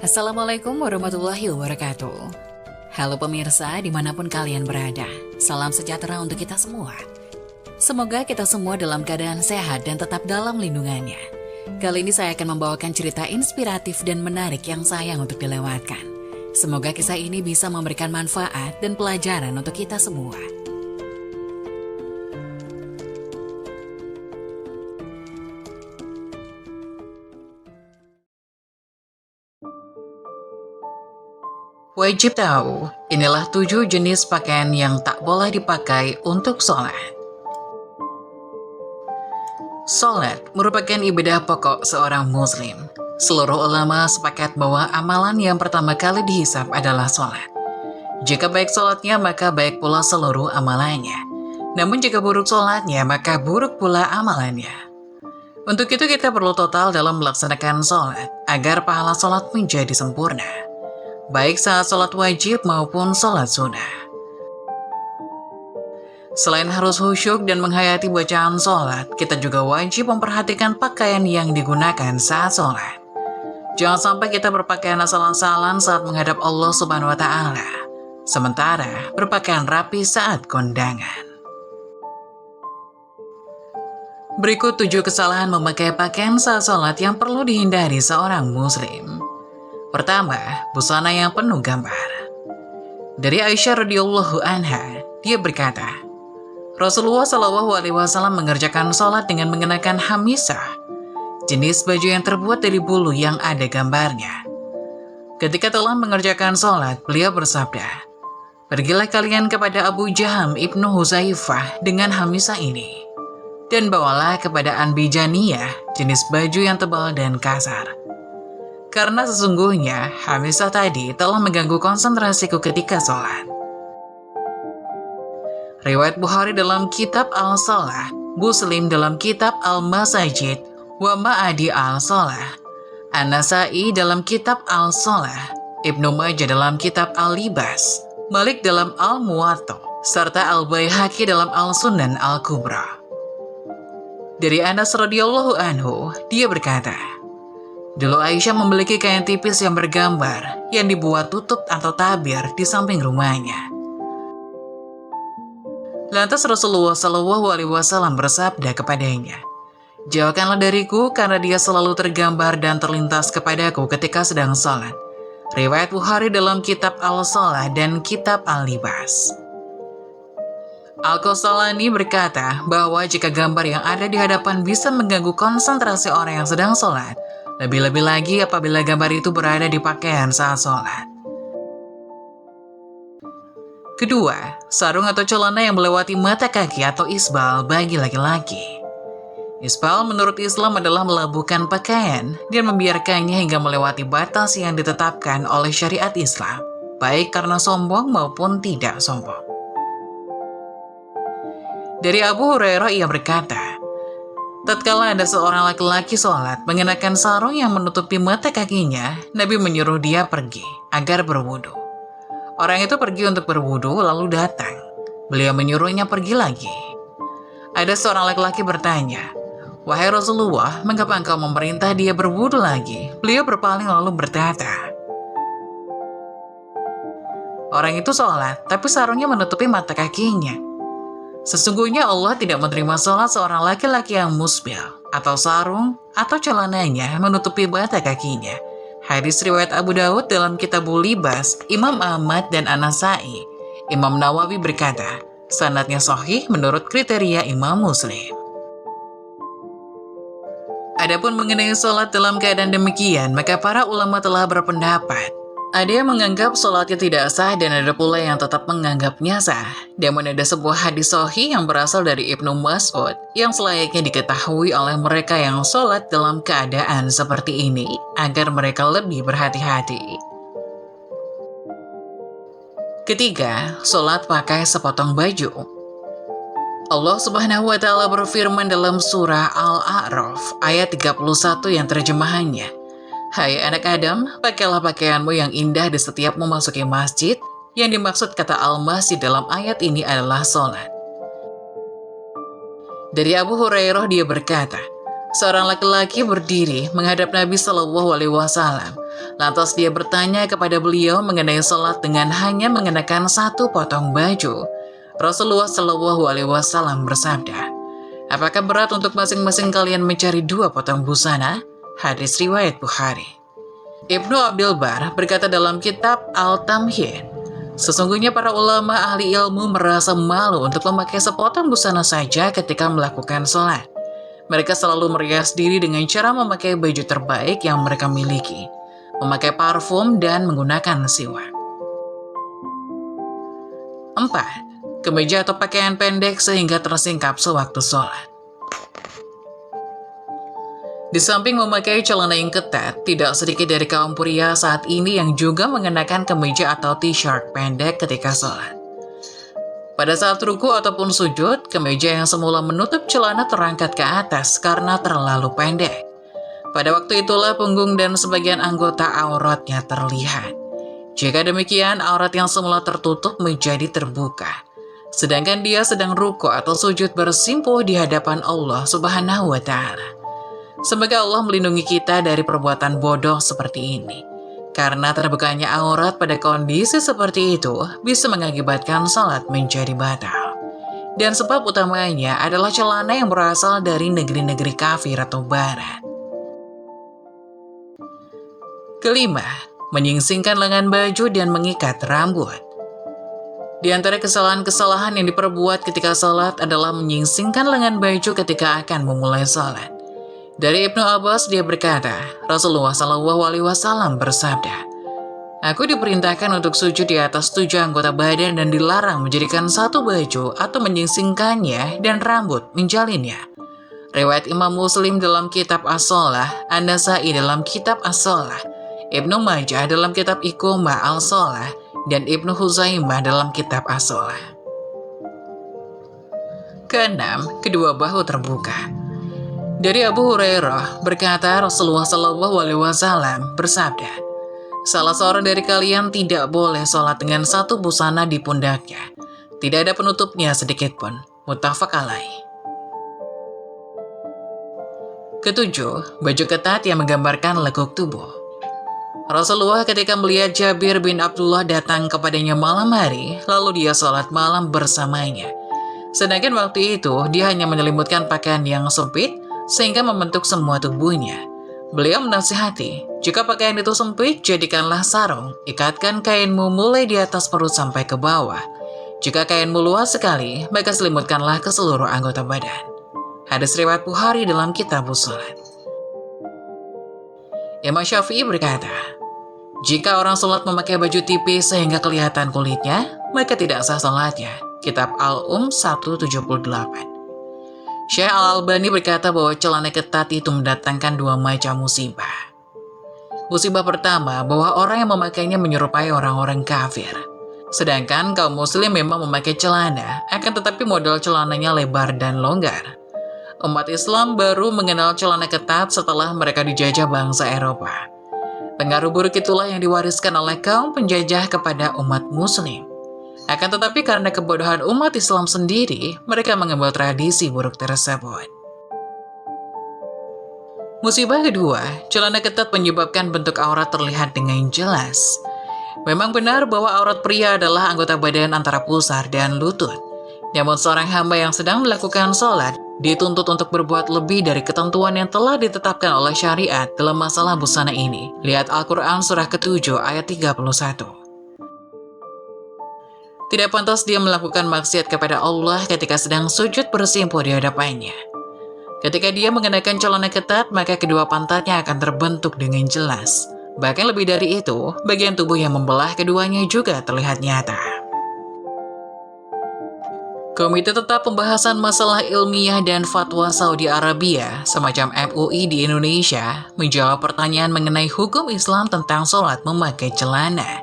Assalamualaikum warahmatullahi wabarakatuh. Halo pemirsa dimanapun kalian berada, salam sejahtera untuk kita semua. Semoga kita semua dalam keadaan sehat dan tetap dalam lindungannya. Kali ini saya akan membawakan cerita inspiratif dan menarik yang sayang untuk dilewatkan. Semoga kisah ini bisa memberikan manfaat dan pelajaran untuk kita semua. Wajib tahu, inilah 7 jenis pakaian yang tak boleh dipakai untuk sholat. Sholat merupakan ibadah pokok seorang muslim. Seluruh ulama sepakat bahwa amalan yang pertama kali dihisab adalah sholat. Jika baik sholatnya, maka baik pula seluruh amalannya. Namun jika buruk sholatnya, maka buruk pula amalannya. Untuk itu kita perlu total dalam melaksanakan sholat, agar pahala sholat menjadi sempurna. Baik saat sholat wajib maupun sholat sunnah. Selain harus khusyuk dan menghayati bacaan sholat, kita juga wajib memperhatikan pakaian yang digunakan saat sholat. Jangan sampai kita berpakaian asal-asalan saat menghadap Allah Subhanahu wa Ta'ala, sementara berpakaian rapi saat kondangan. Berikut 7 kesalahan memakai pakaian saat sholat yang perlu dihindari seorang muslim. Pertama, busana yang penuh gambar. Dari Aisyah radhiyallahu anha, dia berkata, Rasulullah SAW mengerjakan sholat dengan mengenakan hamisah, jenis baju yang terbuat dari bulu yang ada gambarnya. Ketika telah mengerjakan sholat, beliau bersabda, "Pergilah kalian kepada Abu Jaham ibnu Huzaifah dengan hamisah ini, dan bawalah kepada Anbijaniyah, jenis baju yang tebal dan kasar. Karena sesungguhnya hamisah tadi telah mengganggu konsentrasiku ketika sholat." Riwayat Bukhari dalam kitab Al-Salah, Muslim dalam kitab Al-Masajid, wa Ma'adi Al-Salah, An-Nasai dalam kitab Al-Salah, Ibnu Majah dalam kitab Al-Libas, Malik dalam Al-Muwatta, serta Al-Baihaqi dalam Al-Sunan Al-Kubra. Dari Anas radhiyallahu anhu, dia berkata, dulu Aisyah memiliki kain tipis yang bergambar yang dibuat tutup atau tabir di samping rumahnya. Lantas Rasulullah SAW bersabda kepadanya, "Jauhkanlah dariku karena dia selalu tergambar dan terlintas kepadaku ketika sedang sholat." Riwayat Bukhari dalam kitab Al-Salah dan kitab Al-Libas. Al-Qasalani berkata bahwa jika gambar yang ada di hadapan bisa mengganggu konsentrasi orang yang sedang sholat, lebih-lebih lagi apabila gambar itu berada di pakaian saat sholat. Kedua, sarung atau celana yang melewati mata kaki atau isbal bagi laki-laki. Isbal menurut Islam adalah melabuhkan pakaian dan membiarkannya hingga melewati batas yang ditetapkan oleh syariat Islam, baik karena sombong maupun tidak sombong. Dari Abu Hurairah ia berkata, tatkala ada seorang laki-laki sholat mengenakan sarung yang menutupi mata kakinya, Nabi menyuruh dia pergi agar berwudu. Orang itu pergi untuk berwudu lalu datang. Beliau menyuruhnya pergi lagi. Ada seorang laki-laki bertanya, "Wahai Rasulullah, mengapa engkau memerintah dia berwudu lagi?" Beliau berpaling lalu berkata, "Orang itu sholat, tapi sarungnya menutupi mata kakinya. Sesungguhnya Allah tidak menerima sholat seorang laki-laki yang musbil, atau sarung, atau celananya menutupi mata kakinya." Hadis riwayat Abu Daud dalam Kitabul Libas, Imam Ahmad dan An-Nasai. Imam Nawawi berkata, sanadnya sahih menurut kriteria Imam Muslim. Adapun mengenai sholat dalam keadaan demikian, maka para ulama telah berpendapat. Ada yang menganggap sholatnya tidak sah dan ada pula yang tetap menganggapnya sah. Namun ada sebuah hadis sahih yang berasal dari Ibnu Mas'ud yang selayaknya diketahui oleh mereka yang sholat dalam keadaan seperti ini agar mereka lebih berhati-hati. Ketiga, sholat pakai sepotong baju. Allah Subhanahu wa Ta'ala berfirman dalam surah Al-A'raf ayat 31 yang terjemahannya, "Hai anak Adam, pakailah pakaianmu yang indah di setiap memasuki masjid." Yang dimaksud kata al-masjid dalam ayat ini adalah sholat. Dari Abu Hurairah dia berkata, seorang laki-laki berdiri menghadap Nabi Shallallahu Alaihi Wasallam, Lantas dia bertanya kepada beliau mengenai sholat dengan hanya mengenakan satu potong baju. Rasulullah Shallallahu Alaihi Wasallam bersabda, "Apakah berat untuk masing-masing kalian mencari 2 potong busana?" Hadis riwayat Bukhari. Ibnu Abdul Bar berkata dalam kitab Al-Tamhid, sesungguhnya para ulama ahli ilmu merasa malu untuk memakai sepotong busana saja ketika melakukan sholat. Mereka selalu merias diri dengan cara memakai baju terbaik yang mereka miliki, memakai parfum, dan menggunakan siwak. 4. Kemeja atau pakaian pendek sehingga tersingkap sewaktu sholat. Di samping memakai celana yang ketat, tidak sedikit dari kaum pria saat ini yang juga mengenakan kemeja atau t-shirt pendek ketika sholat. Pada saat ruku ataupun sujud, kemeja yang semula menutup celana terangkat ke atas karena terlalu pendek. Pada waktu itulah punggung dan sebagian anggota auratnya terlihat. Jika demikian, aurat yang semula tertutup menjadi terbuka. Sedangkan dia sedang ruku atau sujud bersimpuh di hadapan Allah Subhanahu wa Ta'ala. Semoga Allah melindungi kita dari perbuatan bodoh seperti ini. Karena terbukanya aurat pada kondisi seperti itu bisa mengakibatkan salat menjadi batal. Dan sebab utamanya adalah celana yang berasal dari negeri-negeri kafir atau barat. Kelima, menyingsingkan lengan baju dan mengikat rambut. Di antara kesalahan-kesalahan yang diperbuat ketika salat adalah menyingsingkan lengan baju ketika akan memulai salat. Dari Ibnu Abbas dia berkata, Rasulullah Shallallahu Alaihi Wasallam bersabda, "Aku diperintahkan untuk sujud di atas 7 anggota badan dan dilarang menjadikan satu baju atau menyingsingkannya dan rambut menjalinnya." Riwayat Imam Muslim dalam kitab As-Shalah, An-Nasai dalam kitab As-Shalah, Ibnu Majah dalam kitab Iqomah Al-Shalah, dan Ibnu Huzaimah dalam kitab As-Shalah. Keenam, kedua bahu terbuka. Dari Abu Hurairah berkata Rasulullah Shallallahu Alaihi Wasallam bersabda, "Salah seorang dari kalian tidak boleh sholat dengan satu busana di pundaknya. Tidak ada penutupnya sedikitpun." Muttafaq alaih. Ketujuh, baju ketat yang menggambarkan lekuk tubuh. Rasulullah ketika melihat Jabir bin Abdullah datang kepadanya malam hari, lalu dia sholat malam bersamanya. Sedangkan waktu itu dia hanya menyelimutkan pakaian yang sempit, sehingga membentuk semua tubuhnya. Beliau menasihati, jika pakaian itu sempit, jadikanlah sarung, ikatkan kainmu mulai di atas perut sampai ke bawah. Jika kainmu luas sekali, maka selimutkanlah ke seluruh anggota badan. Hadis riwayat Bukhari dalam kitab Shalat. Imam Syafi'i berkata, jika orang sholat memakai baju tipis sehingga kelihatan kulitnya, maka tidak sah sholatnya. Kitab Al-Um 178. Syekh Al-Albani berkata bahwa celana ketat itu mendatangkan 2 macam musibah. Musibah pertama, bahwa orang yang memakainya menyerupai orang-orang kafir. Sedangkan kaum muslim memang memakai celana, akan tetapi model celananya lebar dan longgar. Umat Islam baru mengenal celana ketat setelah mereka dijajah bangsa Eropa. Pengaruh buruk itulah yang diwariskan oleh kaum penjajah kepada umat muslim. Akan tetapi karena kebodohan umat Islam sendiri, mereka mengambil tradisi buruk tersebut. Musibah kedua, celana ketat menyebabkan bentuk aurat terlihat dengan jelas. Memang benar bahwa aurat pria adalah anggota badan antara pusar dan lutut. Namun seorang hamba yang sedang melakukan sholat dituntut untuk berbuat lebih dari ketentuan yang telah ditetapkan oleh syariat dalam masalah busana ini. Lihat Al-Quran surah ke-7 ayat 31. Tidak pantas dia melakukan maksiat kepada Allah ketika sedang sujud bersimpuh di hadapannya. Ketika dia mengenakan celana ketat, maka kedua pantatnya akan terbentuk dengan jelas. Bahkan lebih dari itu, bagian tubuh yang membelah keduanya juga terlihat nyata. Komite Tetap Pembahasan Masalah Ilmiah dan Fatwa Saudi Arabia, semacam MUI di Indonesia, menjawab pertanyaan mengenai hukum Islam tentang sholat memakai celana.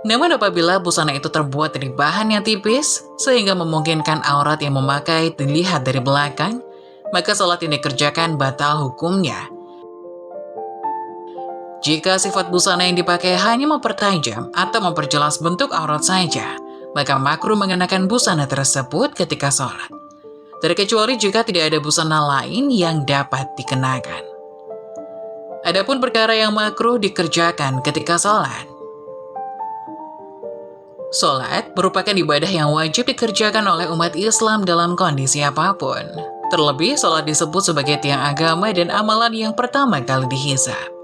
Namun apabila busana itu terbuat dari bahan yang tipis, sehingga memungkinkan aurat yang memakai dilihat dari belakang, maka sholat yang dikerjakan batal hukumnya. Jika sifat busana yang dipakai hanya mempertajam atau memperjelas bentuk aurat saja, maka makruh mengenakan busana tersebut ketika sholat. Terkecuali jika tidak ada busana lain yang dapat dikenakan. Adapun perkara yang makruh dikerjakan ketika sholat. Sholat merupakan ibadah yang wajib dikerjakan oleh umat Islam dalam kondisi apapun. Terlebih, sholat disebut sebagai tiang agama dan amalan yang pertama kali dihisab.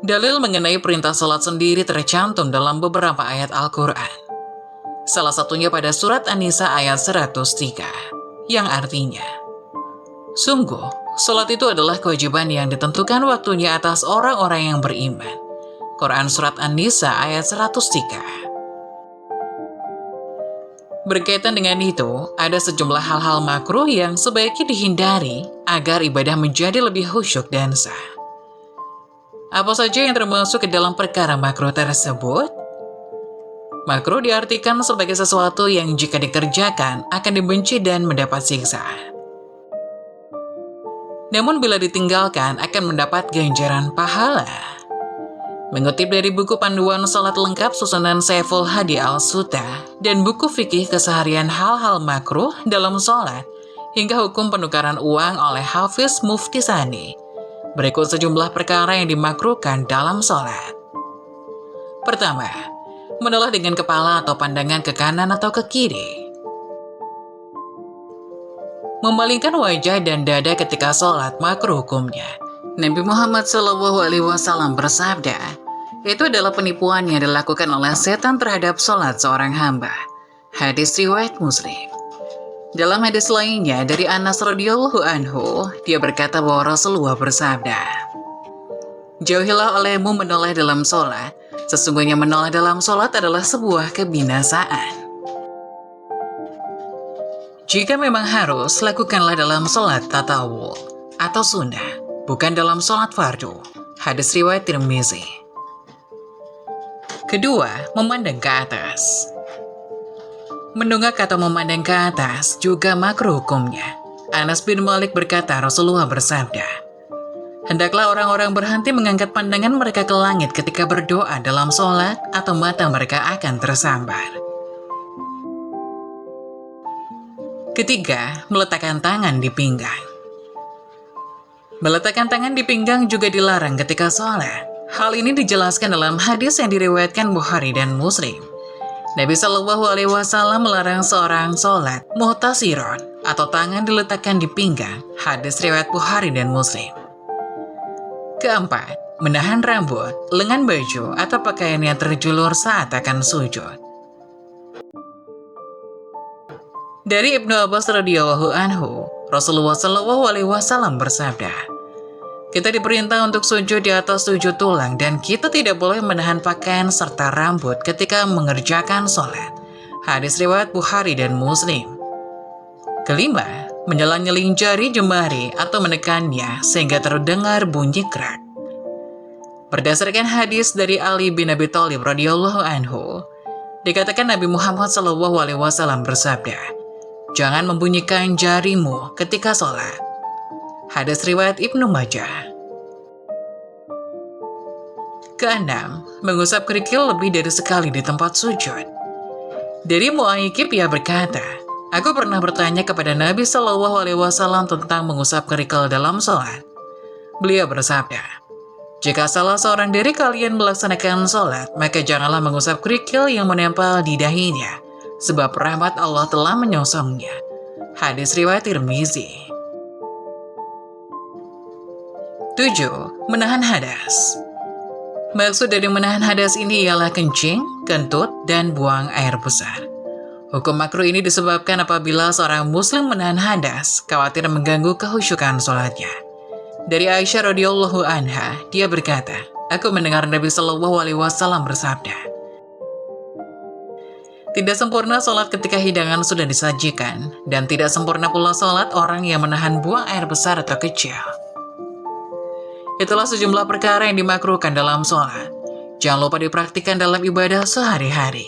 Dalil mengenai perintah sholat sendiri tercantum dalam beberapa ayat Al-Quran. Salah satunya pada surat An-Nisa ayat 103, yang artinya, sungguh, sholat itu adalah kewajiban yang ditentukan waktunya atas orang-orang yang beriman. Quran Surat An-Nisa ayat 103. Berkaitan dengan itu, ada sejumlah hal-hal makruh yang sebaiknya dihindari agar ibadah menjadi lebih khusyuk dan sah. Apa saja yang termasuk ke dalam perkara makruh tersebut? Makruh diartikan sebagai sesuatu yang jika dikerjakan akan dibenci dan mendapat siksa. Namun bila ditinggalkan akan mendapat ganjaran pahala. Mengutip dari buku panduan sholat lengkap susunan Saiful Hadi Al-Suta dan buku fikih keseharian hal-hal makruh dalam sholat hingga hukum penukaran uang oleh Hafiz Mufti Sani. Berikut sejumlah perkara yang dimakruhkan dalam sholat. Pertama, menoleh dengan kepala atau pandangan ke kanan atau ke kiri. Memalingkan wajah dan dada ketika sholat makruh hukumnya. Nabi Muhammad SAW bersabda, itu adalah penipuan yang dilakukan oleh setan terhadap sholat seorang hamba. Hadis riwayat Muslim. Dalam hadis lainnya dari Anas radhiyallahu anhu, dia berkata bahwa Rasulullah bersabda, jauhilah olehmu menoleh dalam sholat, sesungguhnya menoleh dalam sholat adalah sebuah kebinasaan. Jika memang harus, lakukanlah dalam sholat tatawu atau sunnah, bukan dalam sholat fardu. Hadis riwayat Tirmizi. Kedua, memandang ke atas. Menunggak atau memandang ke atas juga makruh hukumnya. Anas bin Malik berkata Rasulullah bersabda, hendaklah orang-orang berhenti mengangkat pandangan mereka ke langit ketika berdoa dalam sholat atau mata mereka akan tersambar. Ketiga, meletakkan tangan di pinggang. Meletakkan tangan di pinggang juga dilarang ketika sholat. Hal ini dijelaskan dalam hadis yang diriwayatkan Bukhari dan Muslim. Nabi SAW melarang seorang sholat muhtasiron atau tangan diletakkan di pinggang. Hadis riwayat Bukhari dan Muslim. Keempat, menahan rambut, lengan baju, atau pakaian yang terjulur saat akan sujud. Dari Ibnu Abbas radhiyallahu anhu, Rasulullah SAW bersabda, kita diperintah untuk sujud di atas 7 tulang dan kita tidak boleh menahan pakaian serta rambut ketika mengerjakan sholat. Hadis riwayat Bukhari dan Muslim. Kelima, menyelang-nyeling jari jemari atau menekannya sehingga terdengar bunyi kerak. Berdasarkan hadis dari Ali bin Abi Thalib radhiyallahu anhu, dikatakan Nabi Muhammad SAW bersabda, jangan membunyikan jarimu ketika sholat. Hadis riwayat Ibnu Majah. Keenam, mengusap kerikil lebih dari sekali di tempat sujud. Dari Mu'ayyib ia berkata, aku pernah bertanya kepada Nabi SAW tentang mengusap kerikil dalam sholat. Beliau bersabda, jika salah seorang dari kalian melaksanakan sholat, maka janganlah mengusap kerikil yang menempel di dahinya, sebab rahmat Allah telah menyongsongnya. Hadis riwayat Tirmizi. 7. Menahan hadas. Maksud dari menahan hadas ini ialah kencing, kentut, dan buang air besar. Hukum makruh ini disebabkan apabila seorang muslim menahan hadas, khawatir mengganggu kehusyukan sholatnya. Dari Aisyah radhiyallahu anha, dia berkata, aku mendengar Nabi SAW bersabda, tidak sempurna sholat ketika hidangan sudah disajikan, dan tidak sempurna pula sholat orang yang menahan buang air besar atau kecil. Itulah sejumlah perkara yang dimakruhkan dalam sholat. Jangan lupa dipraktikkan dalam ibadah sehari-hari.